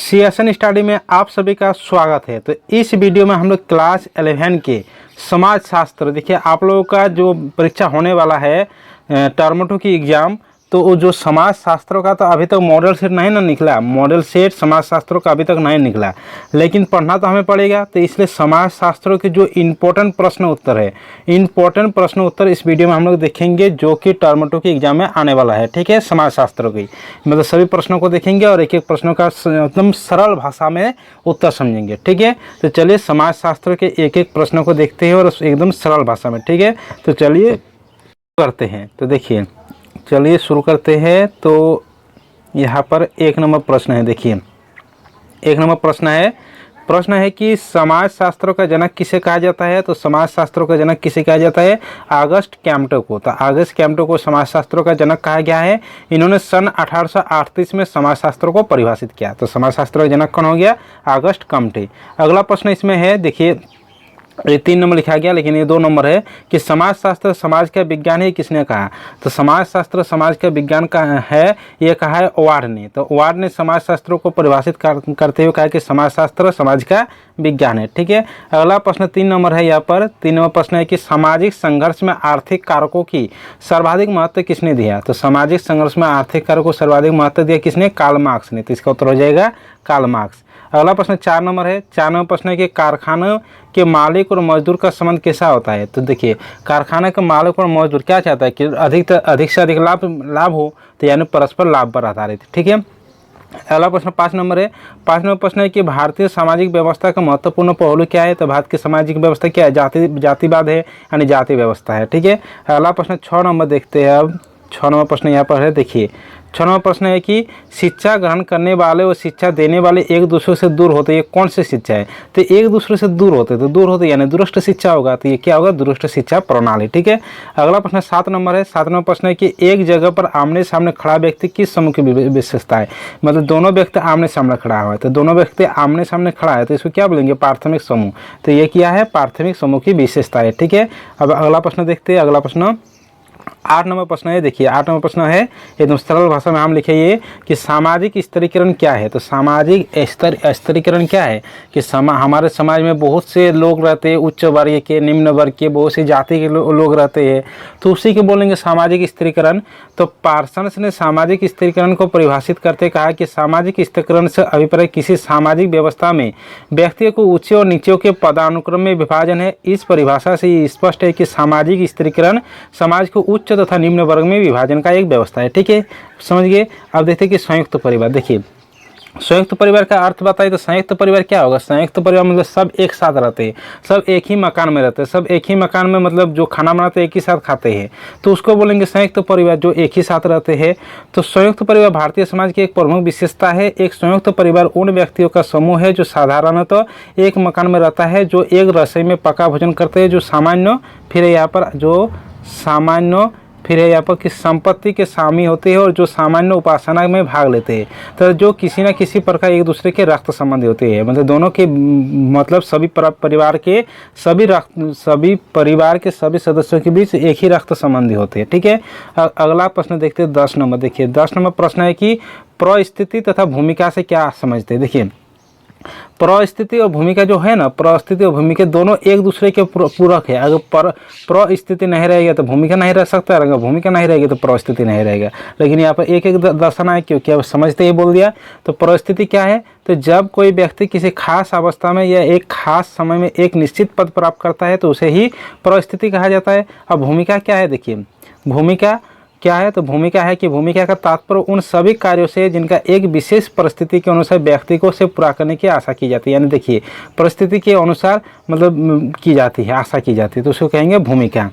CSN study में आप सभी का स्वागत है। तो इस वीडियो में हम लोग क्लास 11 के समाज शास्त्र, देखिए आप लोगों का जो परीक्षा होने वाला है टर्म 2 की एग्ज़ाम, तो वो जो समाज शास्त्रों का तो अभी तक मॉडल सेट नहीं ना निकला, मॉडल सेट समाज शास्त्रों का अभी तक नहीं निकला, लेकिन पढ़ना तो हमें पड़ेगा। तो इसलिए समाज शास्त्रों के जो इम्पोर्टेंट प्रश्न उत्तर है, इम्पोर्टेंट प्रश्न उत्तर इस वीडियो में हम लोग देखेंगे जो कि टर्म 2 की एग्जाम में आने वाला है। ठीक है, समाज शास्त्रों की मतलब सभी प्रश्नों को देखेंगे और एक एक प्रश्नों का एकदम सरल भाषा में उत्तर समझेंगे। ठीक है, तो चलिए समाज शास्त्र के एक एक प्रश्नों को देखते हैं और एकदम सरल भाषा में। ठीक है, तो चलिए करते हैं। तो देखिए चलिए शुरू करते हैं। तो यहाँ पर एक नंबर प्रश्न है, देखिए एक नंबर प्रश्न है कि समाज शास्त्रों का जनक किसे कहा जाता है। तो समाज शास्त्रों का जनक किसे कहा जाता है? ऑगस्ट कैम्प्टो को। तो ऑगस्ट कैम्प्टो को समाज शास्त्रों का जनक कहा गया है। इन्होंने सन 1838 में समाज शास्त्रों को परिभाषित किया। तो समाज शास्त्रों का जनक कौन हो गया? ऑगस्ट कैम्प्टो। अगला प्रश्न इसमें है, देखिए ये 3 नंबर लिखा गया लेकिन ये 2 नंबर है कि समाज शास्त्र समाज का विज्ञान है, किसने कहा? तो समाज शास्त्र समाज का विज्ञान का है, ये कहा है वार्ड ने। तो वार्ड ने समाज शास्त्रों को परिभाषित करते हुए कहा कि समाज शास्त्र समाज का विज्ञान है। ठीक है, अगला प्रश्न 3 नंबर है। यहाँ पर 3 नंबर प्रश्न है कि सामाजिक संघर्ष में आर्थिक कारकों की सर्वाधिक महत्व किसने दिया? तो सामाजिक संघर्ष में आर्थिक कारकों को सर्वाधिक महत्व दिया किसने? कार्ल मार्क्स ने। तो इसका उत्तर हो जाएगा कार्ल मार्क्स। अगला प्रश्न 4 नंबर है। 4 नंबर प्रश्न है कि कारखानों के मालिक और मजदूर का संबंध कैसा होता है? तो देखिए कारखाना के मालिक और मजदूर क्या चाहता है कि अधिक से अधिक लाभ हो, तो यानी परस्पर लाभ पर आधारित। ठीक है, अगला प्रश्न 5 नंबर है। 5 नंबर प्रश्न है कि भारतीय सामाजिक व्यवस्था का महत्वपूर्ण पहलू क्या है? तो भारत की सामाजिक व्यवस्था क्या है? जातिवाद है, यानी जाति व्यवस्था है। ठीक है, अगला प्रश्न 6 नंबर देखते हैं। अब 6 नंबर प्रश्न यहाँ पर है, देखिए 6 नंबर प्रश्न है कि शिक्षा ग्रहण करने वाले और शिक्षा देने वाले एक दूसरे से दूर होते हैं, ये कौन सी शिक्षा है? तो एक दूसरे से दूर होते, तो दूर होते यानी दुरुष्ट शिक्षा होगा। तो ये क्या होगा? दुरुष्ट शिक्षा प्रणाली। ठीक है, अगला प्रश्न 7 नंबर है। 7 नंबर प्रश्न है कि एक जगह पर आमने सामने खड़ा व्यक्ति किस समूह की विशेषता है? मतलब दोनों व्यक्ति आमने सामने खड़ा हुआ है, तो दोनों व्यक्ति आमने सामने खड़ा है तो इसको क्या बोलेंगे? प्राथमिक समूह। तो ये क्या है? प्राथमिक समूह की विशेषता है। ठीक है, अब अगला प्रश्न देखते हैं। अगला प्रश्न 8 नंबर प्रश्न है, देखिए 8 नंबर प्रश्न है, एकदम सरल भाषा में हम लिखे ये कि सामाजिक स्तरीकरण क्या है? तो सामाजिक स्तरीकरण क्या है कि हमारे समाज में बहुत से लोग रहते हैं, उच्च वर्ग के, निम्न वर्ग के, बहुत सी जाति के लोग रहते हैं, तो उसी के बोलेंगे सामाजिक स्तरीकरण। तो पार्सन्स ने सामाजिक स्तरीकरण को परिभाषित करते कहा कि सामाजिक स्तरीकरण से अभिप्राय किसी सामाजिक व्यवस्था में व्यक्तियों को ऊंचे और नीचे के पदानुक्रम में विभाजन है। इस परिभाषा से ये स्पष्ट है कि सामाजिक स्तरीकरण समाज को उच्च तथा निम्न वर्ग में विभाजन का एक व्यवस्था है। ठीक है, समझ गए। अब देखते हैं कि संयुक्त परिवार। देखिए संयुक्त परिवार का अर्थ बताइए। तो संयुक्त परिवार क्या होगा? संयुक्त परिवार मतलब सब एक साथ रहते हैं, सब एक ही मकान में रहते हैं, सब एक ही मकान में मतलब जो खाना बनाते हैं एक ही साथ खाते हैं, तो उसको बोलेंगे संयुक्त परिवार, जो एक ही साथ रहते हैं। तो संयुक्त परिवार भारतीय समाज की एक प्रमुख विशेषता है। एक संयुक्त परिवार उन व्यक्तियों का समूह है जो साधारणतः एक मकान में रहता है, जो एक रसोई में पका भोजन करते हैं, जो सामान्य फिर यहाँ पर किस संपत्ति के स्वामी होते हैं और जो सामान्य उपासना में भाग लेते हैं, तो जो किसी न किसी प्रकार एक दूसरे के रक्त संबंधी होते हैं। मतलब दोनों के मतलब सभी परिवार के सभी सदस्यों के बीच एक ही रक्त संबंधी होते हैं। ठीक है, अगला प्रश्न देखते हैं 10 नंबर। देखिए 10 नंबर प्रश्न है कि परिस्थिति तथा भूमिका से क्या समझते हैं? देखिए परिस्थिति और भूमिका जो है ना, परिस्थिति और भूमिका दोनों एक दूसरे के पूरक है। अगर परिस्थिति नहीं रहेगा तो भूमिका नहीं रह सकता, अगर भूमिका नहीं रहेगी तो परिस्थिति नहीं रहेगा। लेकिन यहाँ पर एक एक दर्शन है, क्योंकि अब समझते ही बोल दिया। तो परिस्थिति क्या है? तो जब कोई व्यक्ति किसी खास अवस्था में या एक खास समय में एक निश्चित पद प्राप्त करता है तो उसे ही परिस्थिति कहा जाता है। अब भूमिका क्या है? देखिए भूमिका क्या है? तो भूमिका है कि भूमिका का तात्पर्य उन सभी कार्यों से जिनका एक विशेष परिस्थिति के अनुसार व्यक्ति को से पूरा करने की आशा की जाती है। यानी देखिए परिस्थिति के अनुसार मतलब की जाती है, आशा की जाती है, तो उसको कहेंगे भूमिका।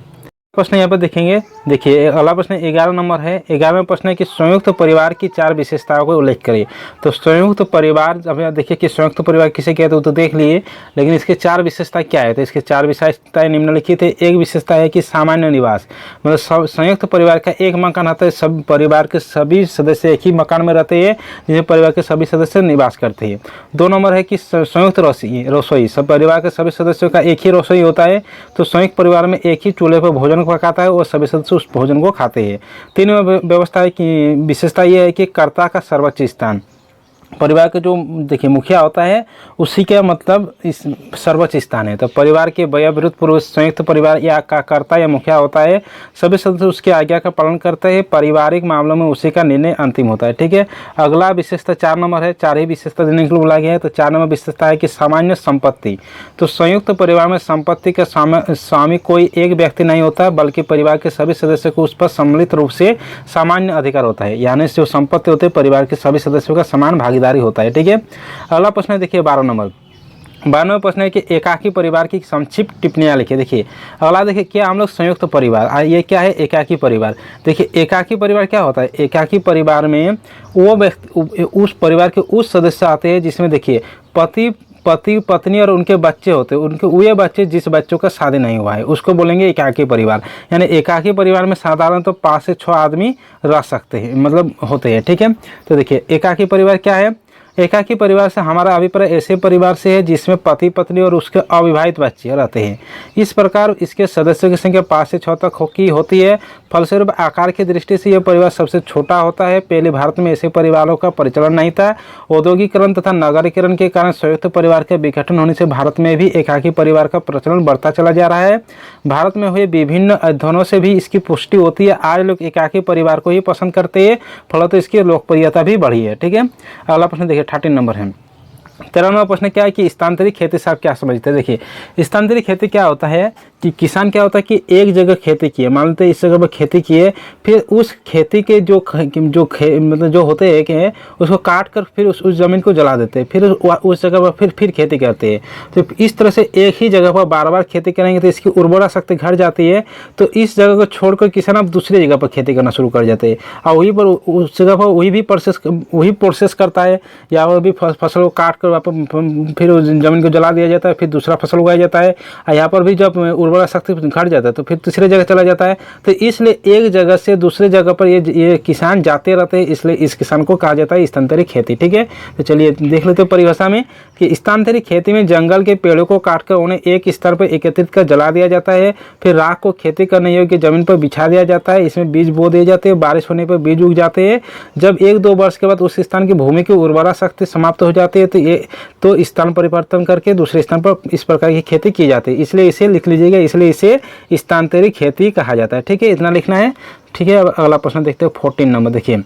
प्रश्न यहाँ पर देखेंगे। देखिए अगला प्रश्न 11 नंबर है। 11वें प्रश्न है कि संयुक्त परिवार की 4 विशेषताओं को उल्लेख करिए। तो संयुक्त परिवार, अब यहाँ देखिए कि संयुक्त परिवार किसे कहते हैं तो देख लिए, लेकिन इसके 4 विशेषता क्या है? तो इसके 4 विशेषताएं निम्नलिखित है। एक विशेषता है कि सामान्य निवास, मतलब संयुक्त परिवार का एक मकान आता है, सब परिवार के सभी सदस्य एक ही मकान में रहते हैं जिसमें परिवार के सभी सदस्य निवास करते हैं। 2 नंबर है कि संयुक्त रसोई, सब परिवार के सभी सदस्यों का एक ही रसोई होता है। तो संयुक्त परिवार में एक ही चूल्हे पर भोजन पकाता है और सभी सदस्य उस भोजन को खाते हैं। 3 व्यवस्था की विशेषता यह है कि कर्ता का सर्वोच्च स्थान, परिवार का जो देखिए मुखिया होता है उसी का मतलब इस सर्वोच्च स्थान है। तो परिवार के वयोवृद्ध पुरुष, संयुक्त परिवार या का कर्ता या मुखिया होता है, सभी सदस्य उसकी आज्ञा का पालन करते हैं, पारिवारिक मामलों में उसी का निर्णय अंतिम होता है। ठीक है, अगला विशेषता 4 नंबर है, 4 ही विशेषता देने के लिए बोला गया है। तो 4 नंबर विशेषता है कि सामान्य संपत्ति। तो संयुक्त परिवार में संपत्ति का स्वामी कोई एक व्यक्ति नहीं होता, बल्कि परिवार के सभी सदस्यों को उस पर सम्मिलित रूप से सामान्य अधिकार होता है, यानी जो संपत्ति होते हैं परिवार के सभी सदस्यों का समान भागीदारी होता है। ठीक है, अगला प्रश्न है देखिए 12 नंबर। 12वां प्रश्न है कि एकाकी परिवार की संक्षिप्त टिप्पणियां लिखिए। देखिए अगला देखिए क्या हम लोग संयुक्त परिवार, ये क्या है एकाकी परिवार। देखिए एकाकी परिवार क्या होता है, एकाकी परिवार में वो व्यक्ति उस परिवार के उस सदस्य आते हैं जिसमें देखिए पति पत्नी और उनके बच्चे होते हैं, उनके वे बच्चे जिस बच्चों का शादी नहीं हुआ है उसको बोलेंगे एकाकी परिवार। यानी एकाकी परिवार में साधारण तो 5 से 6 आदमी रह सकते हैं, मतलब होते हैं। ठीक है, तो देखिए एकाकी परिवार क्या है, एकाकी परिवार से हमारा अभिप्राय ऐसे परिवार से है जिसमें पति पत्नी और उसके अविवाहित बच्चे रहते हैं। इस प्रकार इसके सदस्यों की संख्या 5 से 6 तक होती है। फलस्वरूप आकार की दृष्टि से यह परिवार सबसे छोटा होता है। पहले भारत में ऐसे परिवारों का प्रचलन नहीं था। औद्योगिकरण तथा नगरीकरण के कारण संयुक्त परिवार के विघटन होने से भारत में भी एकाकी परिवार का प्रचलन बढ़ता चला जा रहा है। भारत में हुए विभिन्न अध्ययनों से भी इसकी पुष्टि होती है। आज लोग एकाकी परिवार को ही पसंद करते हैं, फलतः इसकी लोकप्रियता भी बढ़ी है। ठीक है, अगला प्रश्न देखिए 13 नंबर है। 13वां प्रश्न क्या है कि स्थानांतरित खेती से आप क्या समझते हैं। देखिए स्थानांतरित खेती क्या होता है कि किसान क्या होता है कि एक जगह खेती किए, मान लेते इस जगह पर खेती किए, फिर उस खेती के मतलब जो होते हैं कि उसको काट कर फिर उस ज़मीन को जला देते हैं, फिर उस जगह पर फिर खेती करते हैं। तो इस तरह से एक ही जगह पर बार बार खेती करेंगे तो इसकी उर्वरा शक्ति घट जाती है। तो इस जगह को छोड़कर किसान अब दूसरी जगह पर खेती करना शुरू कर जाते हैं और वहीं पर उस जगह पर वही प्रोसेस करता है, या वह भी फसल को काट कर फिर उस जमीन को जला दिया जाता है, फिर दूसरा फसल उगाया जाता है। और यहाँ पर भी जब उर्वरा शक्ति घट जाता है तो फिर तीसरे जगह चला जाता है। तो इसलिए एक जगह से दूसरे जगह पर ये किसान जाते रहते हैं, इसलिए इस किसान को कहा जाता है स्थानांतरित खेती। ठीक है, तो चलिए देख लेते हैं परिभाषा में कि स्थानांतरित खेती में जंगल के पेड़ों को काटकर उन्हें एक स्तर पर एकत्रित कर जला दिया जाता है, फिर राख को खेती करने योग्य जमीन पर बिछा दिया जाता है, इसमें बीज बो दिए जाते हैं, बारिश होने पर बीज उग जाते हैं। जब 1-2 वर्ष के बाद उस स्थान की भूमि की उर्वरा शक्ति समाप्त हो जाती है तो स्थान परिवर्तन करके दूसरे स्थान पर इस प्रकार की खेती की जाती है। इसलिए इसे लिख लीजिएगा, इसलिए इसे स्थानांतरित खेती कहा जाता है। ठीक है, इतना लिखना है। ठीक है, अब अगला प्रश्न देखते हैं 14 नंबर। देखिए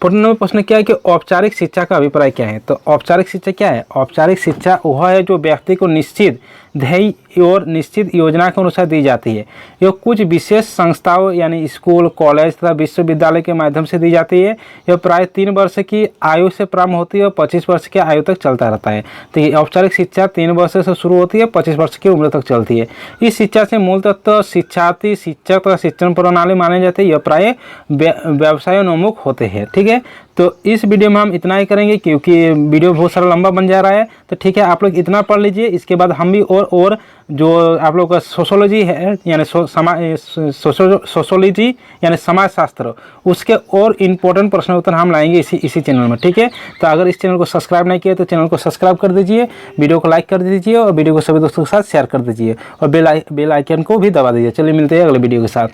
14 नंबर प्रश्न क्या है कि औपचारिक शिक्षा का अभिप्राय क्या है। तो औपचारिक शिक्षा क्या है, औपचारिक शिक्षा वह है जो व्यक्ति को निश्चित ध्येय और निश्चित योजना के अनुसार दी जाती है। यह कुछ विशेष संस्थाओं यानी स्कूल, कॉलेज तथा विश्वविद्यालय के माध्यम से दी जाती है। यह प्राय 3 वर्ष की आयु से प्रारंभ होती है और 25 वर्ष की आयु तक चलता रहता है। तो ये औपचारिक शिक्षा 3 वर्ष से शुरू होती है, 25 वर्ष की उम्र तक चलती है। इस शिक्षा से मूल तत्व शिक्षार्थी, शिक्षक तथा शिक्षण प्रणाली माने जाते हैं। यह प्राय व्यवसायोन्मुख होते हैं। ठीक है, तो इस वीडियो में हम इतना ही करेंगे क्योंकि वीडियो बहुत सारा लंबा बन जा रहा है। तो ठीक है, आप लोग इतना पढ़ लीजिए। इसके बाद हम भी और जो आप लोग का सोशोलॉजी है यानी सोशोलॉजी यानी समाजशास्त्र, उसके और इम्पोर्टेंट प्रश्न उत्तर हम लाएंगे इसी चैनल में। ठीक है, तो अगर इस चैनल को सब्सक्राइब नहीं किया तो चैनल को सब्सक्राइब कर दीजिए, वीडियो को लाइक कर दीजिए और वीडियो को सभी दोस्तों के साथ शेयर कर दीजिए और बेल आइकन को भी दबा दीजिए। चलिए मिलते हैं अगले वीडियो के साथ।